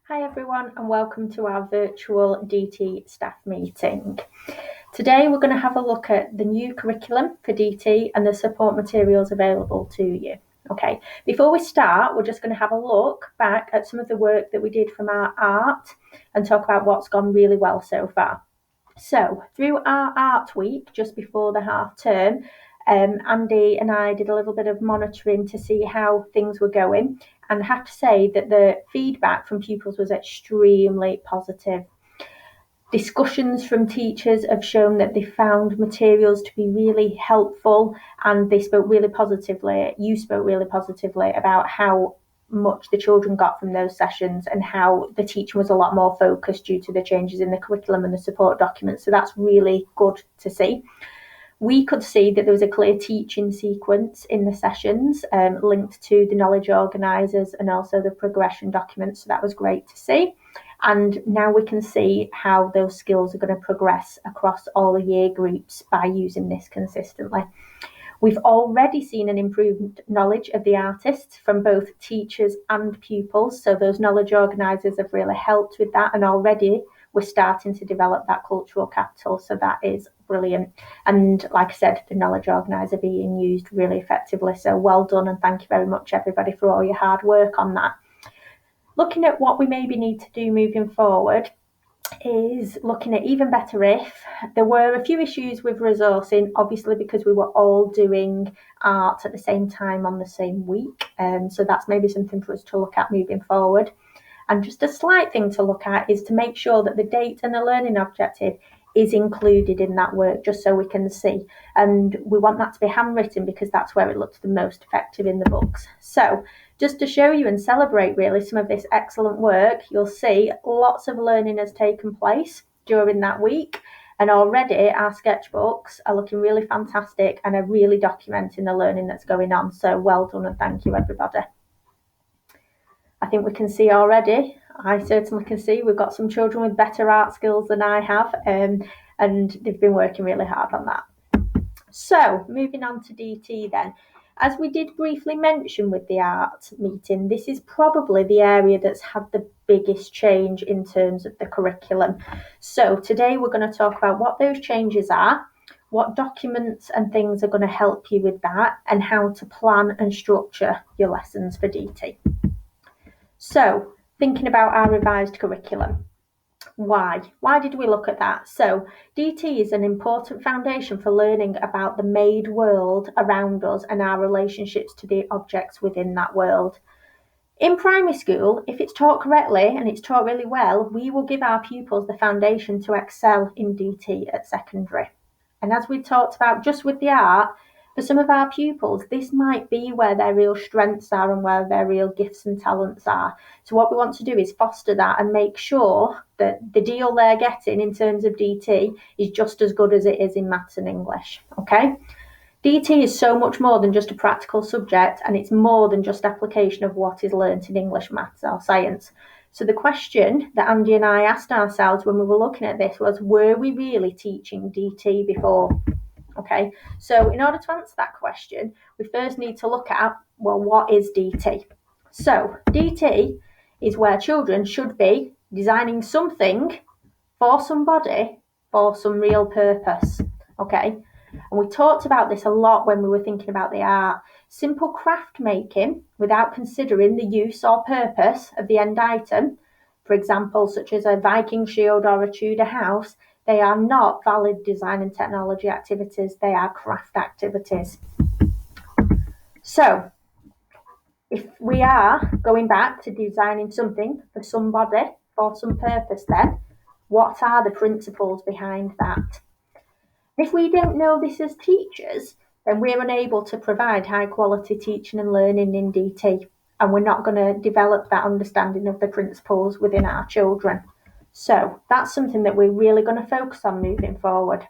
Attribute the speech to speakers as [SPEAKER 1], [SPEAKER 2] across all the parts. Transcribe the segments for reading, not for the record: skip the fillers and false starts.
[SPEAKER 1] Hi everyone and welcome to our virtual DT staff meeting. Today we're going to have a look at the new curriculum for DT and the support materials available to you. Okay, before we start, we're just going to have a look back at some of the work that we did from our art and talk about what's gone really well so far. So through our art week just before the half term, Andy and I did a little bit of monitoring to see how things were going, and I have to say that the feedback from pupils was extremely positive. Discussions from teachers have shown that they found materials to be really helpful, and they spoke really positively. You spoke really positively about how much the children got from those sessions and how the teaching was a lot more focused due to the changes in the curriculum and the support documents. So that's really good to see. We could see that there was a clear teaching sequence in the sessions linked to the knowledge organisers and also the progression documents. So that was great to see. And now we can see how those skills are going to progress across all the year groups by using this consistently. We've already seen an improved knowledge of the artists from both teachers and pupils. So those knowledge organisers have really helped with that, and already we're starting to develop that cultural capital. So that is brilliant. And like I said, the knowledge organiser being used really effectively. So well done, and thank you very much everybody for all your hard work on that. Looking at what we maybe need to do moving forward is looking at even better if there were a few issues with resourcing, obviously because we were all doing art at the same time on the same week. So that's maybe something for us to look at moving forward. And just a slight thing to look at is to make sure that the date and the learning objective is included in that work, just so we can see. And we want that to be handwritten because that's where it looks the most effective in the books. So just to show you and celebrate really some of this excellent work, you'll see lots of learning has taken place during that week. And already our sketchbooks are looking really fantastic and are really documenting the learning that's going on. So well done and thank you everybody. I think we can see already, I certainly can see, we've got some children with better art skills than I have, and they've been working really hard on that. So moving on to DT then. As we did briefly mention with the art meeting, this is probably the area that's had the biggest change in terms of the curriculum. So today we're going to talk about what those changes are, what documents and things are going to help you with that, and how to plan and structure your lessons for DT. So, thinking about our revised curriculum, why did we look at that? So, DT is an important foundation for learning about the made world around us and our relationships to the objects within that world. In primary school, if it's taught correctly and it's taught really well, we will give our pupils the foundation to excel in DT at secondary. And as we talked about just with the art, for some of our pupils, this might be where their real strengths are and where their real gifts and talents are. So what we want to do is foster that and make sure that the deal they're getting in terms of DT is just as good as it is in maths and English, okay? DT is so much more than just a practical subject, and it's more than just application of what is learnt in English, maths or science. So the question that Andy and I asked ourselves when we were looking at this was, were we really teaching DT before? Okay, so in order to answer that question, we first need to look at, well, what is DT? So DT is where children should be designing something for somebody for some real purpose, okay? And we talked about this a lot when we were thinking about the art. Simple craft making without considering the use or purpose of the end item, for example, such as a Viking shield or a Tudor house, they are not valid design and technology activities, they are craft activities. So, if we are going back to designing something for somebody, for some purpose then, what are the principles behind that? If we don't know this as teachers, then we're unable to provide high quality teaching and learning in DT, and we're not going to develop that understanding of the principles within our children. So that's something that we're really going to focus on moving forward.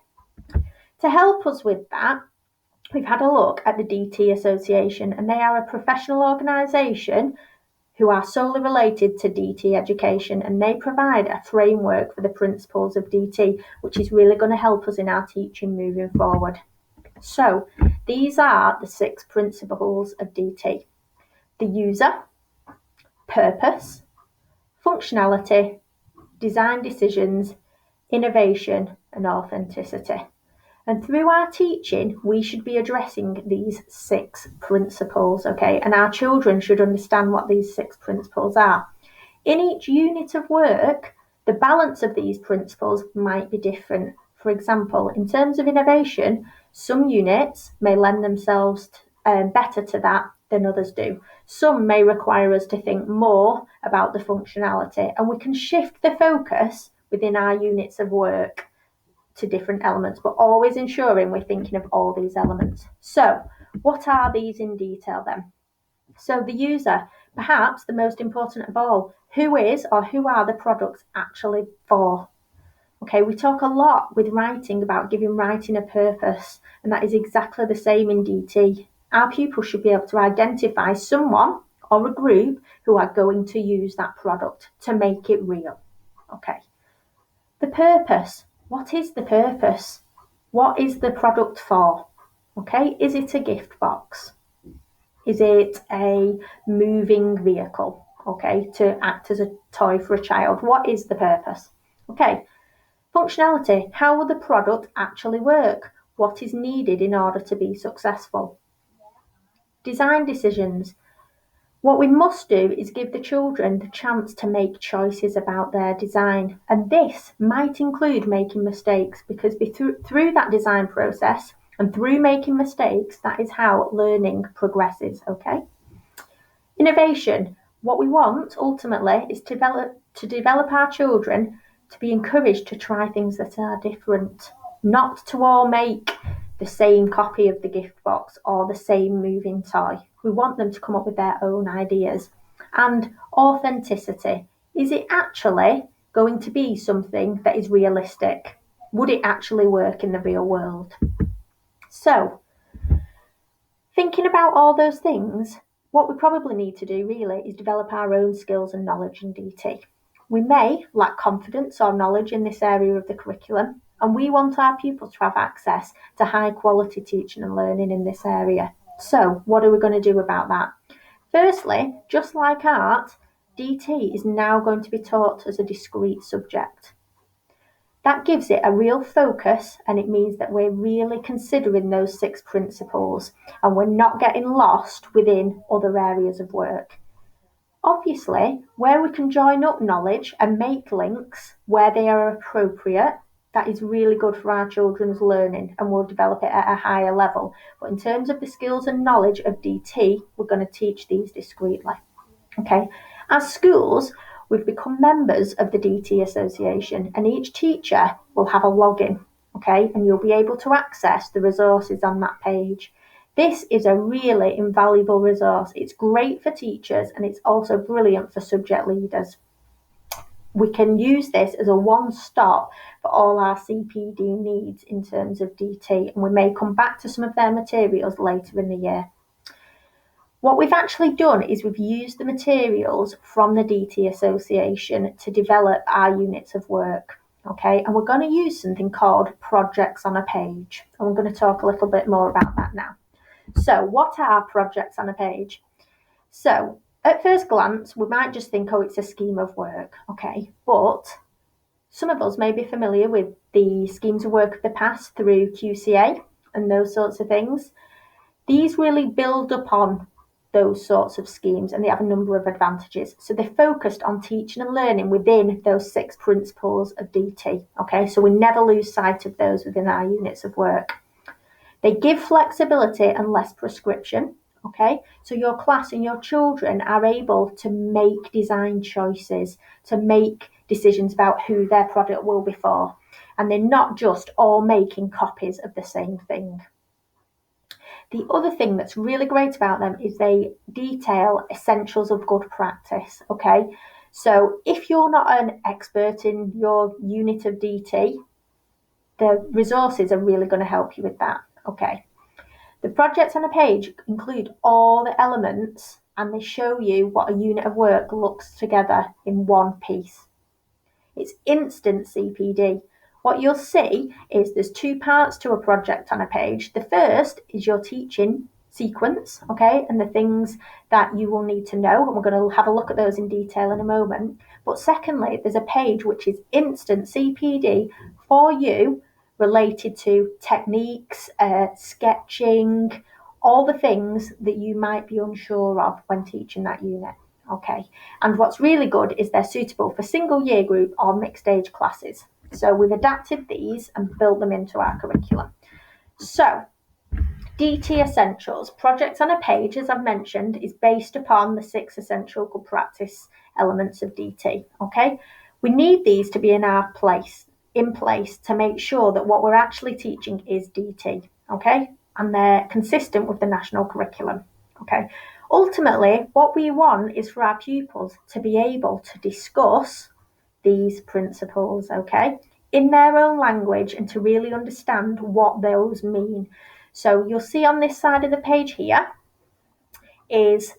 [SPEAKER 1] To help us with that, we've had a look at the DT Association, and they are a professional organisation who are solely related to DT education, and they provide a framework for the principles of DT, which is really going to help us in our teaching moving forward. So these are the 6 principles of DT: the user, purpose, functionality, design decisions, innovation, and authenticity. And through our teaching, we should be addressing these 6 principles, okay? And our children should understand what these 6 principles are. In each unit of work, the balance of these principles might be different. For example, in terms of innovation, some units may lend themselves better to that than others do. Some may require us to think more about the functionality, and we can shift the focus within our units of work to different elements, but always ensuring we're thinking of all these elements. So, what are these in detail then? So, the user, perhaps the most important of all, who is or who are the products actually for? Okay, we talk a lot with writing about giving writing a purpose, and that is exactly the same in DT. Our pupils should be able to identify someone or a group who are going to use that product to make it real. Okay. The purpose. What is the purpose? What is the product for? Okay, is it a gift box? Is it a moving vehicle? Okay, to act as a toy for a child. What is the purpose? Okay, functionality. How will the product actually work? What is needed in order to be successful? Design decisions. What we must do is give the children the chance to make choices about their design, and this might include making mistakes, because through that design process and through making mistakes, that is how learning progresses, okay? Innovation. What we want ultimately is to develop our children to be encouraged to try things that are different, not to all make the same copy of the gift box or the same moving toy. We want them to come up with their own ideas. And authenticity. Is it actually going to be something that is realistic? Would it actually work in the real world? So, thinking about all those things, what we probably need to do really is develop our own skills and knowledge in DT. We may lack confidence or knowledge in this area of the curriculum, and we want our pupils to have access to high quality teaching and learning in this area. So, what are we going to do about that? Firstly, just like art, DT is now going to be taught as a discrete subject. That gives it a real focus, and it means that we're really considering those 6 principles and we're not getting lost within other areas of work. Obviously, where we can join up knowledge and make links where they are appropriate, that is really good for our children's learning, and we'll develop it at a higher level. But in terms of the skills and knowledge of DT, we're going to teach these discreetly. Okay, as schools, we've become members of the DT Association, and each teacher will have a login, okay, and you'll be able to access the resources on that page. This is a really invaluable resource. It's great for teachers, and it's also brilliant for subject leaders. We can use this as a one-stop for all our CPD needs in terms of DT, and we may come back to some of their materials later in the year. What we've actually done is we've used the materials from the DT Association to develop our units of work, okay? And we're going to use something called projects on a page, and we're going to talk a little bit more about that now. So, what are projects on a page? So, at first glance, we might just think, oh, it's a scheme of work, okay? But some of us may be familiar with the schemes of work of the past through QCA and those sorts of things. These really build upon those sorts of schemes, and they have a number of advantages. So they're focused on teaching and learning within those 6 principles of DT, okay? So we never lose sight of those within our units of work. They give flexibility and less prescription, okay? So your class and your children are able to make design choices, to make decisions about who their product will be for, and they're not just all making copies of the same thing. The other thing that's really great about them is they detail essentials of good practice, okay? So if you're not an expert in your unit of DT, the resources are really going to help you with that, okay? The projects on a page include all the elements, and they show you what a unit of work looks together in one piece. It's instant CPD. What you'll see is there's 2 parts to a project on a page. The first is your teaching sequence, okay, and the things that you will need to know, and we're going to have a look at those in detail in a moment. But secondly, there's a page which is instant CPD for you related to techniques, sketching, all the things that you might be unsure of when teaching that unit. Okay, and what's really good is they're suitable for single year group or mixed age classes. So we've adapted these and built them into our curriculum. So DT Essentials, projects on a page, as I've mentioned, is based upon the 6 essential good practice elements of DT. Okay, we need these to be in place to make sure that what we're actually teaching is DT. Okay, and they're consistent with the national curriculum. Okay, ultimately, what we want is for our pupils to be able to discuss these principles, okay, in their own language and to really understand what those mean. So you'll see on this side of the page here is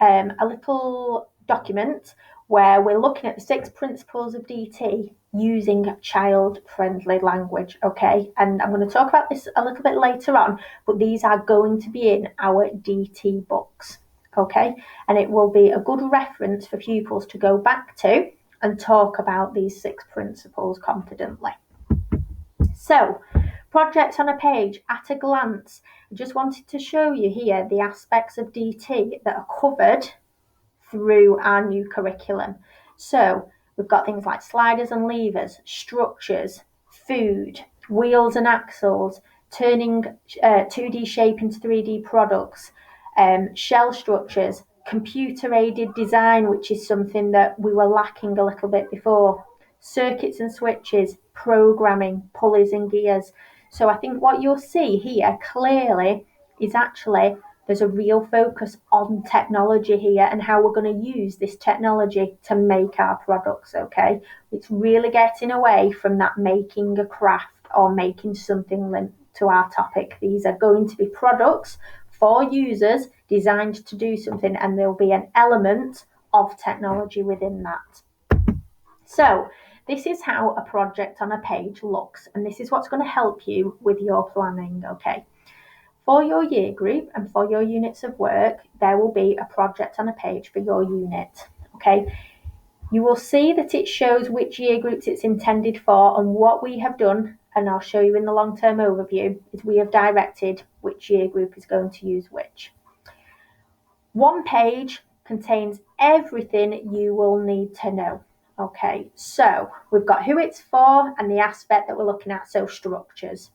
[SPEAKER 1] a little document where we're looking at the 6 principles of DT using child-friendly language, okay? And I'm going to talk about this a little bit later on, but these are going to be in our DT books, okay? And it will be a good reference for pupils to go back to and talk about these 6 principles confidently. So, projects on a page at a glance. I just wanted to show you here the aspects of DT that are covered through our new curriculum. So we've got things like sliders and levers, structures, food, wheels and axles, turning 2D shape into 3D products, shell structures, computer-aided design, which is something that we were lacking a little bit before, circuits and switches, programming, pulleys and gears. So I think what you'll see here clearly is actually there's a real focus on technology here and how we're going to use this technology to make our products, okay? It's really getting away from that making a craft or making something linked to our topic. These are going to be products for users designed to do something, and there'll be an element of technology within that. So this is how a project on a page looks, and this is what's going to help you with your planning, okay? For your year group and for your units of work, there will be a project on a page for your unit, okay? You will see that it shows which year groups it's intended for, and what we have done, and I'll show you in the long-term overview, is we have directed which year group is going to use which. One page contains everything you will need to know. Okay, so we've got who it's for and the aspect that we're looking at, so structures.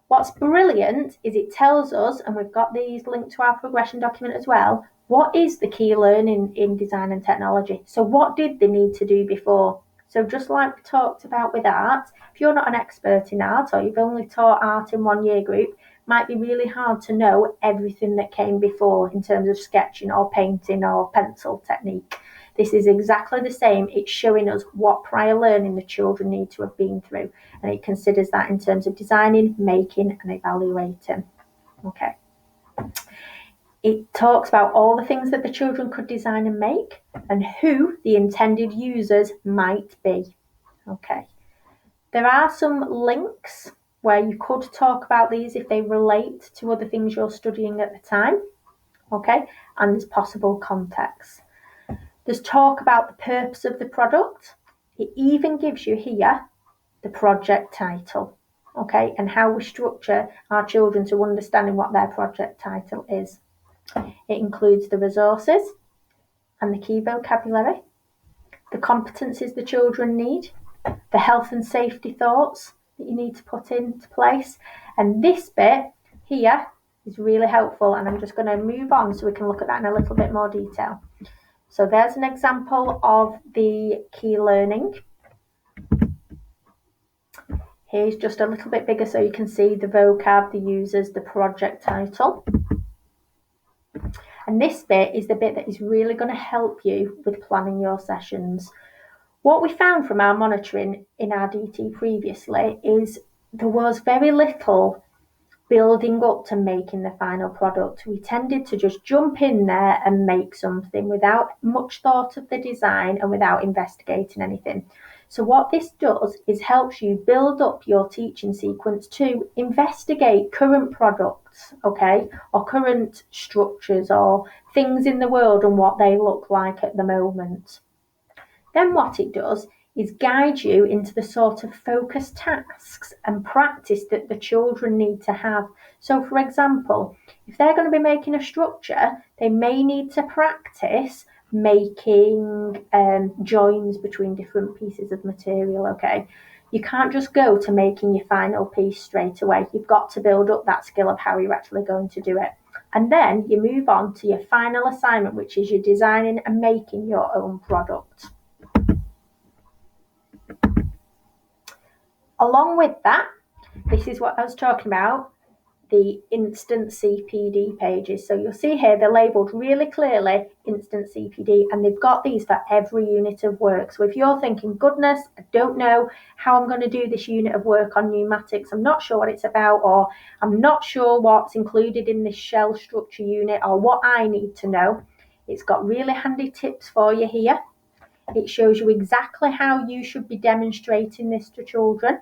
[SPEAKER 1] What's brilliant is it tells us, and we've got these linked to our progression document as well, what is the key learning in design and technology? So what did they need to do before? So just like we talked about with art, if you're not an expert in art or you've only taught art in one year group, it might be really hard to know everything that came before in terms of sketching or painting or pencil technique. This is exactly the same. It's showing us what prior learning the children need to have been through, and it considers that in terms of designing, making and evaluating. Okay. It talks about all the things that the children could design and make and who the intended users might be. Okay. There are some links where you could talk about these if they relate to other things you're studying at the time. Okay. And there's possible context. There's talk about the purpose of the product. It even gives you here the project title, okay, and how we structure our children to understanding what their project title is. It includes the resources and the key vocabulary, the competencies the children need, the health and safety thoughts that you need to put into place. And this bit here is really helpful, and I'm just going to move on so we can look at that in a little bit more detail. So there's an example of the key learning. Here's just a little bit bigger so you can see the vocab, the users, the project title. And this bit is the bit that is really going to help you with planning your sessions. What we found from our monitoring in our DT previously is there was very little building up to making the final product. We tended to just jump in there and make something without much thought of the design and without investigating anything. So what this does is helps you build up your teaching sequence to investigate current products, okay, or current structures or things in the world and what they look like at the moment. Then what it does is guide you into the sort of focused tasks and practice that the children need to have. So, for example, if they're going to be making a structure, they may need to practice making joins between different pieces of material, okay? You can't just go to making your final piece straight away. You've got to build up that skill of how you're actually going to do it. And then you move on to your final assignment, which is you're designing and making your own product. Along with that, this is what I was talking about, the instant CPD pages. So you'll see here they're labelled really clearly instant CPD, and they've got these for every unit of work. So if you're thinking, goodness, I don't know how I'm going to do this unit of work on pneumatics, I'm not sure what it's about, or I'm not sure what's included in this shell structure unit, or what I need to know, it's got really handy tips for you here. It shows you exactly how you should be demonstrating this to children,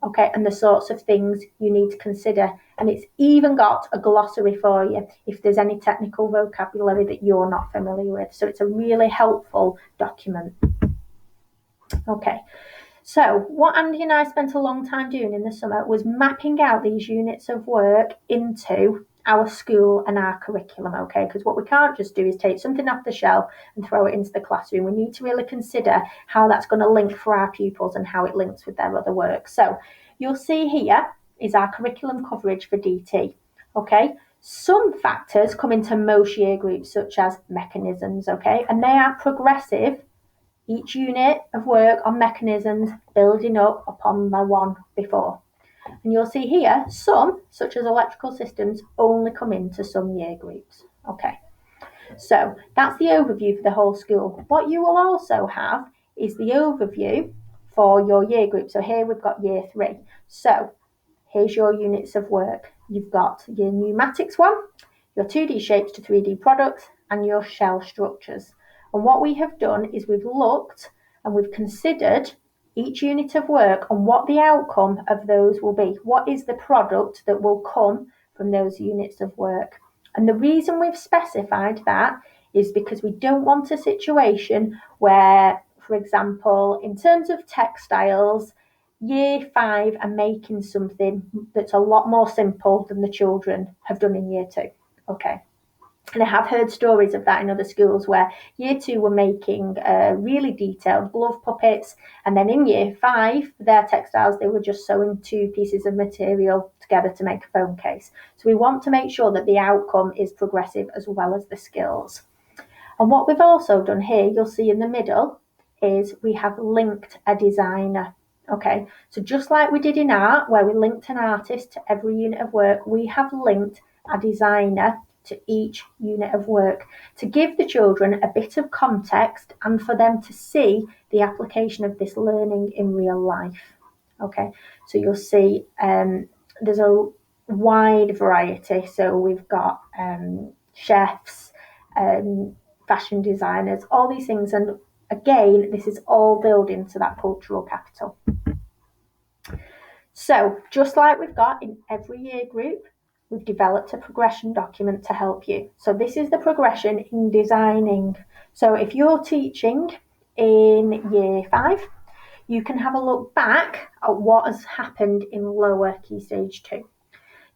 [SPEAKER 1] okay, and the sorts of things you need to consider. And it's even got a glossary for you if there's any technical vocabulary that you're not familiar with. So it's a really helpful document. Okay, so what Andy and I spent a long time doing in the summer was mapping out these units of work into our school and our curriculum, okay? Because what we can't just do is take something off the shelf and throw it into the classroom. We need to really consider how that's going to link for our pupils and how it links with their other work. So you'll see here is our curriculum coverage for DT, okay? Some factors come into most year groups, such as mechanisms, okay? And they are progressive. Each unit of work on mechanisms building up upon the one before. And you'll see here, some, such as electrical systems, only come into some year groups. Okay, so that's the overview for the whole school. What you will also have is the overview for your year group. So here we've got year 3. So here's your units of work. You've got your pneumatics one, your 2D shapes to 3D products, and your shell structures. And what we have done is we've looked and we've considered each unit of work and what the outcome of those will be. What is the product that will come from those units of work? And the reason we've specified that is because we don't want a situation where, for example, in terms of textiles, year 5 are making something that's a lot more simple than the children have done in year 2. Okay. And I have heard stories of that in other schools where year 2 were making really detailed glove puppets, and then in year 5, for their textiles, they were just sewing 2 pieces of material together to make a phone case. So we want to make sure that the outcome is progressive as well as the skills. And what we've also done here, you'll see in the middle, is we have linked a designer. Okay, so just like we did in art, where we linked an artist to every unit of work, we have linked a designer to each unit of work to give the children a bit of context and for them to see the application of this learning in real life. Okay, so you'll see there's a wide variety. So we've got chefs, fashion designers, all these things. And again, this is all built into that cultural capital. So just like we've got in every year group, we've developed a progression document to help you. So this is the progression in designing. So if you're teaching in year 5, you can have a look back at what has happened in lower Key Stage 2.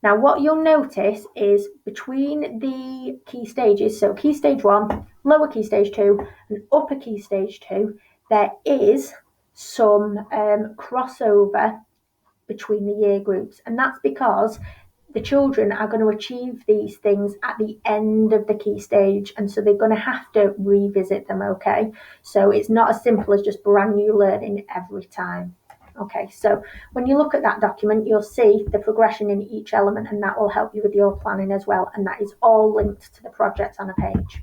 [SPEAKER 1] Now what you'll notice is between the key stages, so Key Stage 1, lower Key Stage 2 and upper Key Stage 2, there is some crossover between the year groups, and that's because the children are going to achieve these things at the end of the key stage, and so they're going to have to revisit them, okay? So it's not as simple as just brand new learning every time. Okay, so when you look at that document, you'll see the progression in each element, and that will help you with your planning as well, and that is all linked to the project on a page.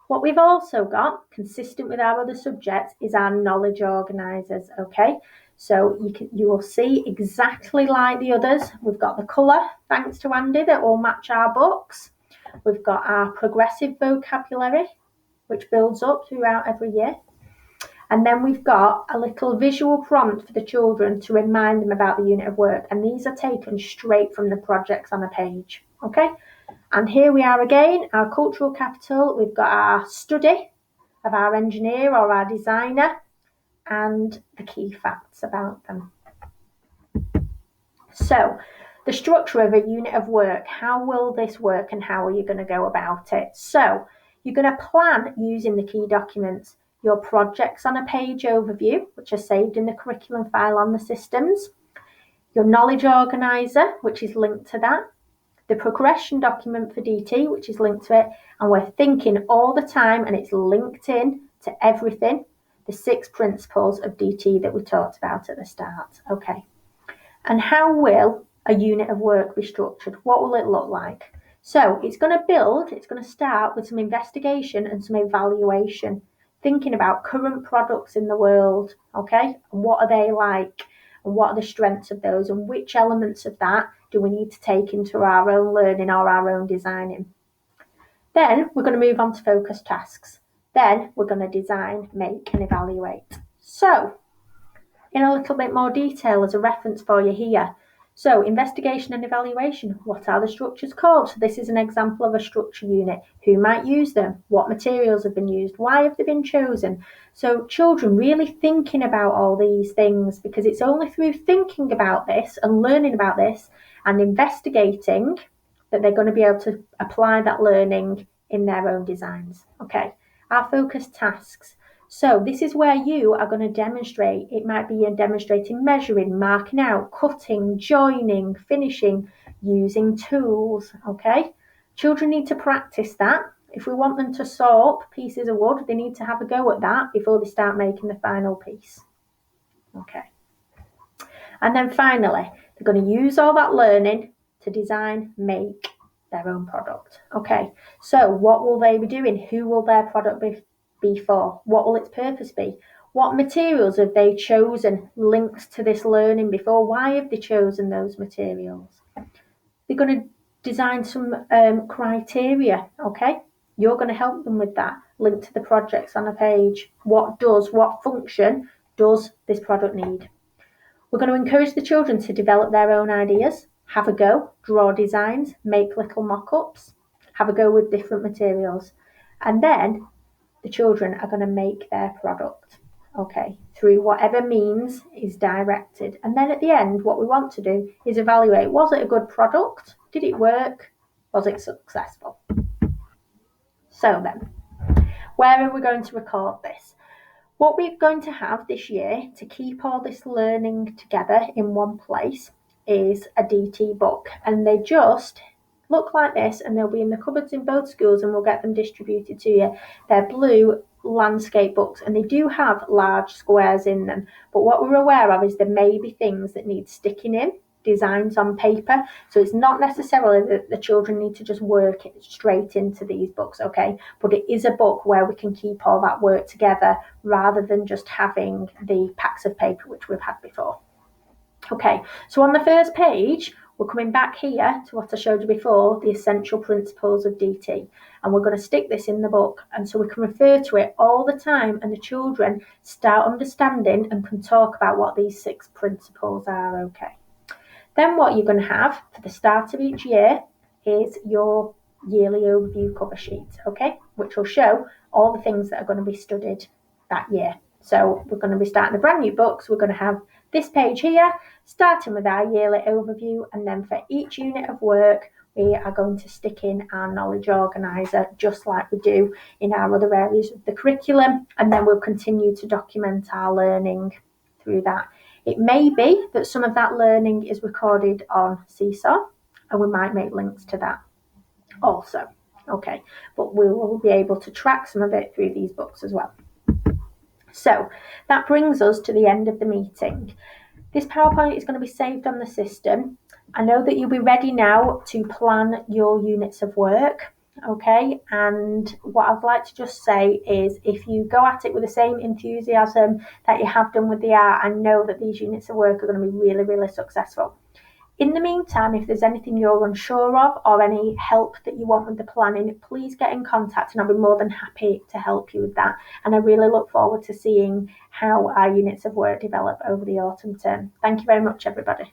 [SPEAKER 1] What we've also got, consistent with our other subjects, is our knowledge organisers, okay? So you will see exactly like the others. We've got the colour, thanks to Andy, that all match our books. We've got our progressive vocabulary, which builds up throughout every year. And then we've got a little visual prompt for the children to remind them about the unit of work. And these are taken straight from the projects on a page, okay? And here we are again, our cultural capital. We've got our study of our engineer or our designer and the key facts about them. So, the structure of a unit of work, how will this work and how are you going to go about it? So, you're going to plan using the key documents, your projects on a page overview, which are saved in the curriculum file on the systems, your knowledge organiser, which is linked to that, the progression document for DT, which is linked to it, and we're thinking all the time, and it's linked in to everything, the 6 principles of DT that we talked about at the start. Okay. And how will a unit of work be structured? What will it look like? So it's going to start with some investigation and some evaluation, thinking about current products in the world, okay? And what are they like? And what are the strengths of those? And which elements of that do we need to take into our own learning or our own designing? Then we're going to move on to focus tasks. Then we're going to design, make and evaluate. So in a little bit more detail as a reference for you here. So investigation and evaluation, what are the structures called? So this is an example of a structure unit. Who might use them? What materials have been used? Why have they been chosen? So children really thinking about all these things, because it's only through thinking about this and learning about this and investigating that they're going to be able to apply that learning in their own designs. Okay, our focus tasks. So this is where you are going to demonstrate. It might be demonstrating measuring, marking out, cutting, joining, finishing, using tools, okay? Children need to practice that. If we want them to saw up pieces of wood, they need to have a go at that before they start making the final piece, okay? And then finally, they're going to use all that learning to design, make their own product, okay? So what will they be doing? Who will their product be for? What will its purpose be? What materials have they chosen linked to this learning before? Why have they chosen those materials? They're going to design some criteria, okay? You're going to help them with that, linked to the projects on a page. What function does this product need? We're going to encourage the children to develop their own ideas, have a go, draw designs, make little mock-ups, have a go with different materials. And then the children are going to make their product, okay, through whatever means is directed. And then at the end, what we want to do is evaluate, was it a good product? Did it work? Was it successful? So then, where are we going to record this? What we're going to have this year to keep all this learning together in one place is a DT book. And they just look like this, and they'll be in the cupboards in both schools, and we'll get them distributed to you. They're blue landscape books, and they do have large squares in them. But what we're aware of is there may be things that need sticking in, designs on paper. So it's not necessarily that the children need to just work it straight into these books, okay? But it is a book where we can keep all that work together rather than just having the packs of paper which we've had before. Okay, so on the first page, we're coming back here to what I showed you before, the essential principles of DT. And we're going to stick this in the book, and so we can refer to it all the time, and the children start understanding and can talk about what these 6 principles are, okay? Then what you're going to have for the start of each year is your yearly overview cover sheet, okay, which will show all the things that are going to be studied that year. So we're going to be starting a brand new book, so we're going to have this page here, starting with our yearly overview, and then for each unit of work, we are going to stick in our knowledge organiser, just like we do in our other areas of the curriculum, and then we'll continue to document our learning through that. It may be that some of that learning is recorded on Seesaw, and we might make links to that also, okay? But we will be able to track some of it through these books as well. So that brings us to the end of the meeting. This PowerPoint is going to be saved on the system. I know that you'll be ready now to plan your units of work. Okay, and what I'd like to just say is if you go at it with the same enthusiasm that you have done with the art, I know that these units of work are going to be really, really successful. In the meantime, if there's anything you're unsure of or any help that you want with the planning, please get in contact and I'll be more than happy to help you with that. And I really look forward to seeing how our units of work develop over the autumn term. Thank you very much, everybody.